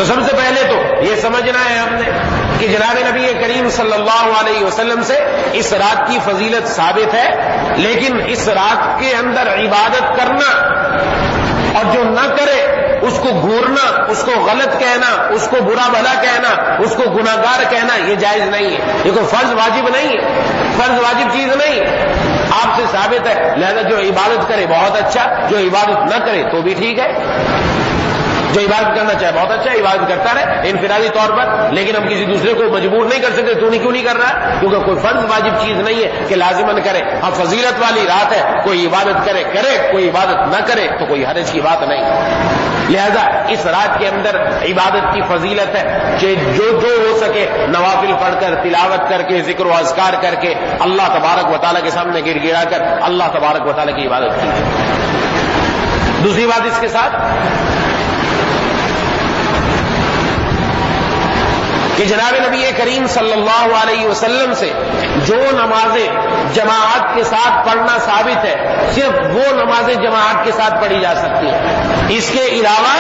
تو سب سے پہلے تو یہ سمجھنا ہے ہم نے کہ جناب نبی کریم صلی اللہ علیہ وسلم سے اس رات کی فضیلت ثابت ہے، لیکن اس رات کے اندر عبادت کرنا اور جو نہ کرے اس کو گھورنا، اس کو غلط کہنا، اس کو برا بھلا کہنا، اس کو گناہگار کہنا، یہ جائز نہیں ہے۔ یہ کوئی فرض واجب نہیں ہے، فرض واجب چیز نہیں ہے، آپ سے ثابت ہے، لہذا جو عبادت کرے بہت اچھا، جو عبادت نہ کرے تو بھی ٹھیک ہے۔ جو عبادت کرنا چاہے بہت اچھا، عبادت کرتا رہے انفرادی طور پر، لیکن ہم کسی دوسرے کو مجبور نہیں کر سکتے، تو کیوں نہیں کر رہا ہے؟ کیونکہ کوئی فرض واجب چیز نہیں ہے کہ لازماً کرے۔ ہاں فضیلت والی رات ہے، کوئی عبادت کرے کرے، کوئی عبادت نہ کرے تو کوئی حرج کی بات نہیں۔ لہذا اس رات کے اندر عبادت کی فضیلت ہے کہ جو ہو سکے نوافل پڑھ کر، تلاوت کر کے، ذکر و اذکار کر کے، اللہ تبارک و تعالیٰ کے سامنے گر گرا کر اللہ تبارک و تعالیٰ کی عبادت کی۔ دوسری بات اس کے ساتھ کہ جناب نبی کریم صلی اللہ علیہ وسلم سے جو نمازیں جماعت کے ساتھ پڑھنا ثابت ہے، صرف وہ نمازیں جماعت کے ساتھ پڑھی جا سکتی ہیں، اس کے علاوہ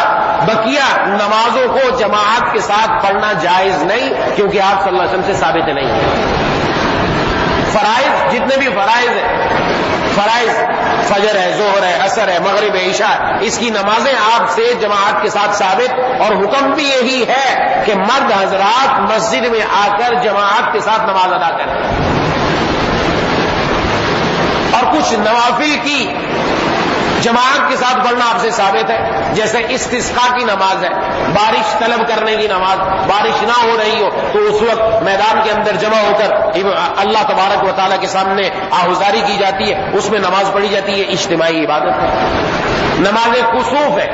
بقیہ نمازوں کو جماعت کے ساتھ پڑھنا جائز نہیں، کیونکہ آپ صلی اللہ علیہ وسلم سے ثابت نہیں ہے۔ فرائض جتنے بھی فرائض ہیں، فرائض فجر ہے، ظہر ہے، عصر ہے، مغرب ہے، عشاء، اس کی نمازیں آپ سے جماعت کے ساتھ ثابت، اور حکم بھی یہی ہے کہ مرد حضرات مسجد میں آ کر جماعت کے ساتھ نماز ادا کریں۔ اور کچھ نوافل کی جماعت کے ساتھ پڑھنا آپ سے ثابت ہے، جیسے استسقاء کی نماز ہے، بارش طلب کرنے کی نماز، بارش نہ ہو رہی ہو تو اس وقت میدان کے اندر جمع ہو کر اللہ تبارک و تعالیٰ کے سامنے آہوزاری کی جاتی ہے، اس میں نماز پڑھی جاتی ہے، اجتماعی عبادت ہے۔ نماز کسوف ہے،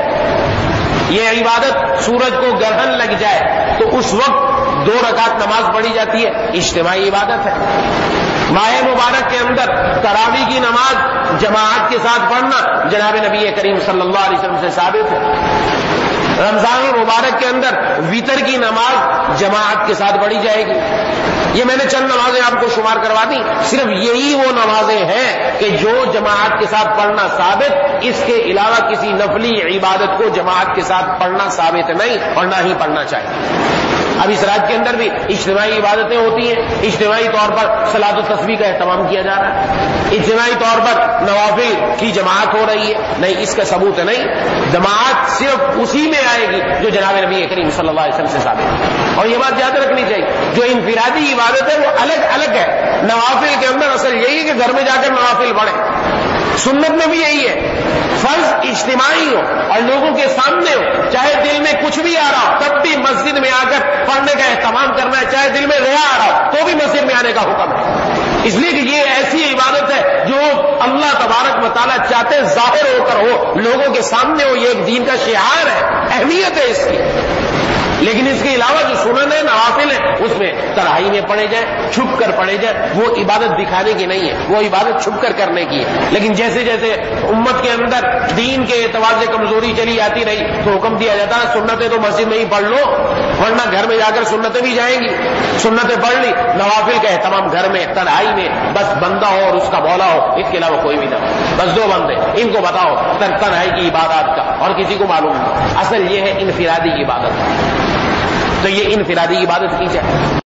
یہ عبادت سورج کو گرہن لگ جائے تو اس وقت 2 رکعت نماز پڑھی جاتی ہے، اجتماعی عبادت ہے۔ ماہ مبارک کے اندر تراویح کی نماز جماعت کے ساتھ پڑھنا جناب نبی کریم صلی اللہ علیہ وسلم سے ثابت ہے۔ رمضان مبارک کے اندر وتر کی نماز جماعت کے ساتھ پڑھی جائے گی۔ یہ میں نے چند نمازیں آپ کو شمار کروا دی، صرف یہی وہ نمازیں ہیں کہ جو جماعت کے ساتھ پڑھنا ثابت، اس کے علاوہ کسی نفلی عبادت کو جماعت کے ساتھ پڑھنا ثابت نہیں اور نہ ہی پڑھنا چاہیے۔ اب اس رات کے اندر بھی اجتماعی عبادتیں ہوتی ہیں، اجتماعی طور پر صلاۃ و تسبیح کا اہتمام کیا جا رہا ہے، اجتماعی طور پر نوافل کی جماعت ہو رہی ہے، نہیں اس کا ثبوت نہیں۔ جماعت صرف اسی میں آئے گی جو جناب نبی کریم صلی اللہ علیہ وسلم سے ثابت ہے، اور یہ بات یاد رکھنی چاہیے، جو انفرادی عبادت ہے وہ الگ الگ ہے۔ نوافل کے اندر اصل یہی ہے کہ گھر میں جا کر نوافل پڑھیں، سنت میں بھی یہی ہے، فرض اجتماعی ہو اور لوگوں کے سامنے ہو، چاہے دل میں کچھ بھی آ رہا ہو تب بھی مسجد میں آ کر پڑھنے کا اہتمام کرنا ہے، چاہے دل میں ریا آ رہا ہو تو بھی مسجد میں آنے کا حکم ہے، اس لیے کہ یہ ایسی عبادت ہے جو اللہ تبارک و تعالیٰ چاہتے ظاہر ہو کر ہو، لوگوں کے سامنے ہو، یہ ایک دین کا شعار ہے، اہمیت ہے اس کی۔ لیکن اس کے علاوہ جو سنن ہے، نوافل ہے، اس میں تنہائی میں پڑھے جائیں، چھپ کر پڑھے جائیں، وہ عبادت دکھانے کی نہیں ہے، وہ عبادت چھپ کر کرنے کی ہے۔ لیکن جیسے جیسے امت کے اندر دین کے اعتبار سے کمزوری چلی آتی رہی تو حکم دیا جاتا ہے سنتیں تو مسجد میں ہی پڑھ لو، ورنہ گھر میں جا کر سنتیں بھی جائیں گی، سنتیں پڑھ لی، نوافل کا اہتمام گھر میں تنہائی میں، بس بندہ ہو اور اس کا مولا ہو، اس کے علاوہ کوئی بھی نہ ہو، بس 2 بندے، ان کو بتاؤ تنہائی کی عبادات کا، اور کسی کو معلوم نہیں۔ اصل یہ ہے انفرادی عبادت، تو یہ انفرادی عبادت کی جائے۔